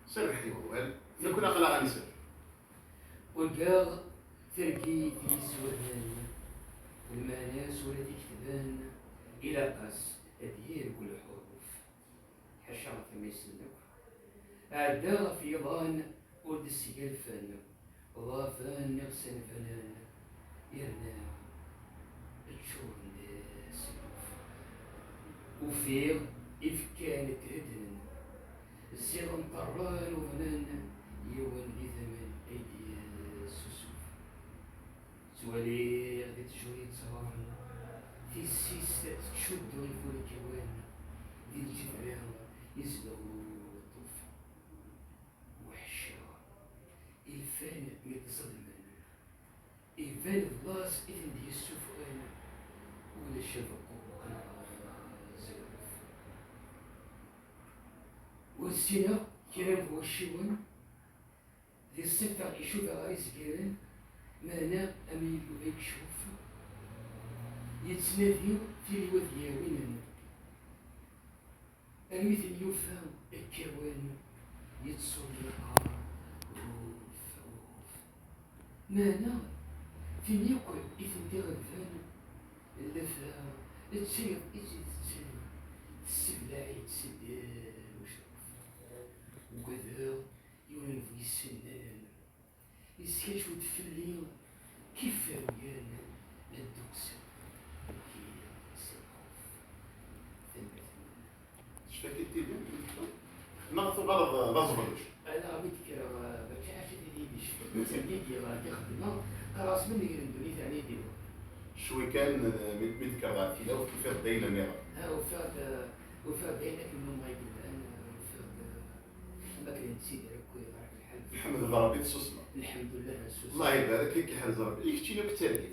سير حيوان نكون أقلا غنسير وكاع تركي في السودان المعناس ولا تكتبان إلى قاس أدير كل حروف حشرة ما يسلك عدا في ظان ولد السيالفان ضافان نغسل فنان يرنا تشور الناس وفيغ إذ كانت هدن الزيغ مطران وفنان يوان ذي ثمن أيدي السوسوف سوالي غدي تشوي تصورن في السيس تشد ويفول الكوان ذي الجبال يزلغوا الطوف وحشة الفان يتصدمن الفان بلاص إذن دي السفران ولا شفقوا أنا زرف والسنة كلام هو الشيوان ذي الصفة يشوف غاريس كيران مانا أميل بيك شوف يتسناديو في الوثيا وينن أميث يوفى الكوان يتصل القار روف روف مانا في نيكو إذن دي غدفان اللفا تسير إذن تسير السبلاعي تسدان وشوف وكذا يونف السنان يسكاش وتفلي كيف ويان الدوسة كي سيخوف شفاكي تيدي نغطو غرض نصبرش أنا بذكر بكاش تديديش تديدي راه يخدم خلاص من يرندوني ثاني ديرو شوي كان متذكر غاتيلا وكيف داينا ميرا ها وفات بينك من ما يقول أنا وفات ما كان نسيت كوي راح الحال الحمد لله ربي تسوسنا الحمد لله الله يبارك فيك يا حاج ربي يكتينا بالتالي